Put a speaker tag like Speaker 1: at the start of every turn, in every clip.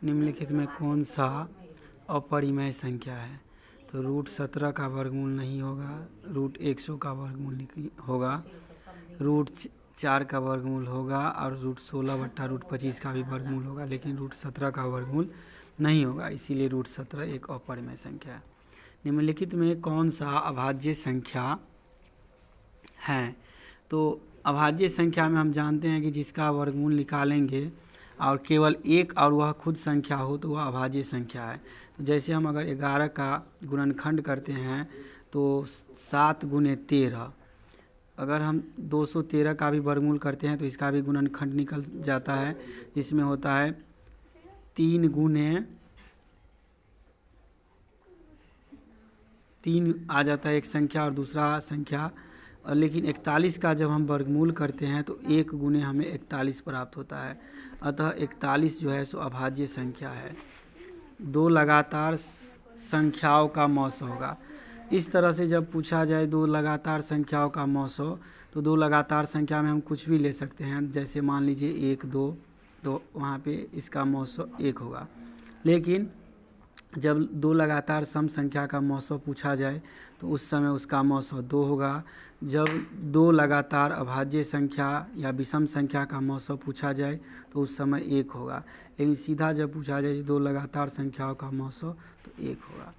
Speaker 1: निम्नलिखित में कौन सा अपरिमेय संख्या है? तो √17 का वर्गमूल नहीं होगा, √100 का वर्गमूल होगा, √4 का वर्गमूल होगा और √16/√25 का भी वर्गमूल होगा, लेकिन √17 का वर्गमूल नहीं होगा, इसीलिए √17 एक अपरिमेय संख्या है। निम्नलिखित में कौन सा अभाज्य संख्या है? तो अभाज्य संख्या में हम जानते हैं कि जिसका वर्गमूल निकालेंगे और केवल एक और वह खुद संख्या हो तो वह अभाज्य संख्या है। तो जैसे हम अगर 11 का गुणनखंड करते हैं तो 7 × 13, अगर हम 213 का भी वर्गमूल करते हैं तो इसका भी गुणनखंड निकल जाता है, जिसमें होता है 3 × 3 आ जाता है एक संख्या और दूसरा संख्या, और लेकिन 41 का जब हम वर्गमूल करते हैं तो 1 × हमें 41 प्राप्त होता है। अतः 41 जो है सो अभाज्य संख्या है। दो लगातार संख्याओं का मौसा होगा। इस तरह से जब पूछा जाए दो लगातार संख्याओं का मौसा, तो दो लगातार संख्या में हम कुछ भी ले सकते हैं, जैसे मान लीजिए 1 2, तो वहाँ पे इसका मौसा 1 होगा। लेकिन जब दो लगातार सम संख्या का मौसा पूछा जाए तो उस समय उसका मौसा 2 होगा। जब दो लगातार अभाज्य संख्या या विषम संख्या का मौसा पूछा जाए तो उस समय 1 होगा। लेकिन सीधा जब पूछा जाए दो लगातार संख्याओं का मौसा तो 1 होगा।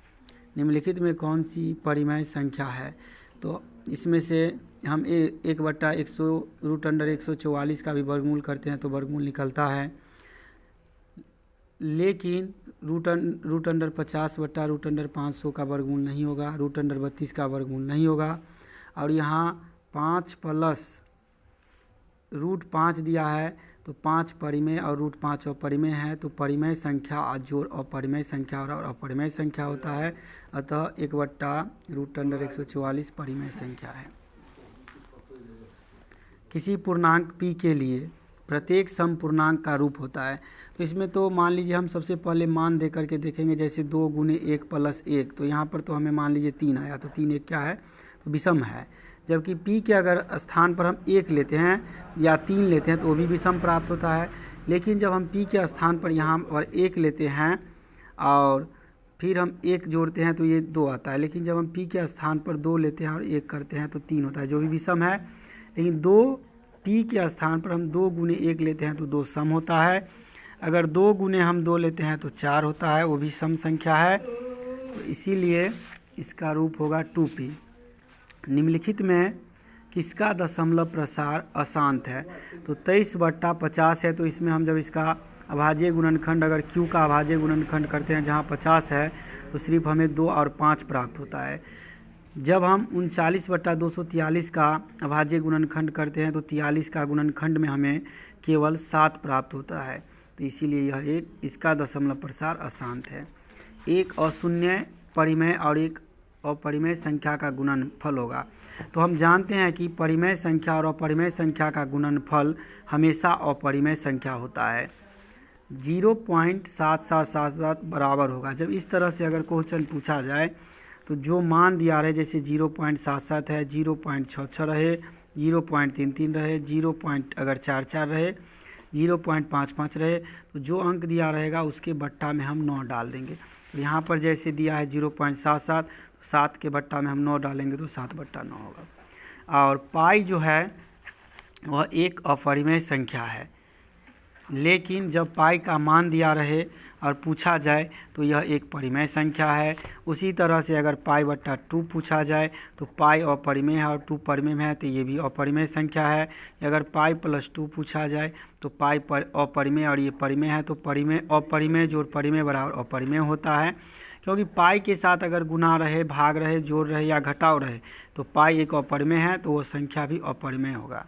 Speaker 1: निम्नलिखित में कौन सी परिमेय संख्या है? तो इसमें से हम 1/100 √144 का भी वर्गमूल करते हैं तो वर्गमूल निकलता है, लेकिन √50/√500 का वर्गमूल नहीं होगा, √32 का वर्गमूल नहीं होगा। और यहाँ 5 + √5 दिया है तो 5 परिमेय और √5 अपरिमेय है, तो परिमेय संख्या जोड़ अपरिमेय संख्या और अपरिमेय संख्या होता है। अतः 1/√144 परिमेय संख्या है। किसी पूर्णांक p के लिए प्रत्येक सम पूर्णांक का रूप होता है। तो इसमें तो मान लीजिए हम सबसे पहले मान दे करके देखेंगे, जैसे 2 × 1 + 1, तो यहाँ पर तो हमें मान लीजिए 3 आया, तो 3 1 क्या है? तो विषम है। जबकि p के अगर स्थान पर हम 1 लेते हैं या 3 लेते हैं तो वो भी विषम प्राप्त होता है। लेकिन जब हम p के स्थान पर यहाँ पर 1 लेते हैं और फिर हम 1 जोड़ते हैं तो ये 2 आता है। लेकिन जब हम p के स्थान पर 2 लेते हैं और 1 करते हैं तो 3 होता है, जो भी विषम है। लेकिन p के स्थान पर हम 2 × 1 लेते हैं तो 2 सम होता है। अगर 2 × हम 2 लेते हैं तो 4 होता है, वो भी सम संख्या है। तो इसीलिए इसका रूप होगा 2p। निम्नलिखित में किसका दशमलव प्रसार अशांत है? तो 23/50 है, तो इसमें हम जब इसका अभाज्य गुणनखंड अगर q का अभाज्य गुणनखंड करते हैं जहाँ 50 है तो सिर्फ हमें 2 और 5 प्राप्त होता है। जब हम 39/243 का अभाज्य गुणनखंड करते हैं तो 43 का गुणनखंड में हमें केवल 7 प्राप्त होता है। तो इसीलिए यह इसका दशमलव प्रसार अशांत है। एक अशून्य परिमेय और एक अपरिमेय संख्या का गुणनफल होगा। तो हम जानते हैं कि परिमेय संख्या और अपरिमेय संख्या का गुणनफल हमेशा अपरिमेय संख्या होता है। 0.7777 बराबर होगा। जब इस तरह से अगर क्वेश्चन पूछा जाए तो जो मान दिया रहे, जैसे 0.77 है, 0.66 रहे, 0.33 रहे, 0.44 रहे, 0.55 रहे, तो जो अंक दिया रहेगा उसके बट्टा में हम 9 डाल देंगे। तो यहाँ पर जैसे दिया है 0.77, 7 के बट्टा में हम 9 डालेंगे तो 7/9 होगा। और पाई जो है वह एक अपरिमेय संख्या है, लेकिन जब पाई का मान दिया रहे और पूछा जाए तो यह एक परिमेय संख्या है। उसी तरह से अगर पाई/2 पूछा जाए तो पाई अपरिमेय है और 2 परिमेय है, तो ये भी अपरिमेय संख्या है। अगर पाई +2 पूछा जाए तो पाई अपरिमेय और ये परिमेय है, तो परिमेय अपरिमेय जोड़ परिमेय बराबर अपरिमेय होता है। क्योंकि पाई के साथ अगर गुना रहे, भाग रहे, जोड़ रहे या घटाव रहे तो पाई एक अपरिमेय है, तो वो संख्या भी अपरिमेय होगा।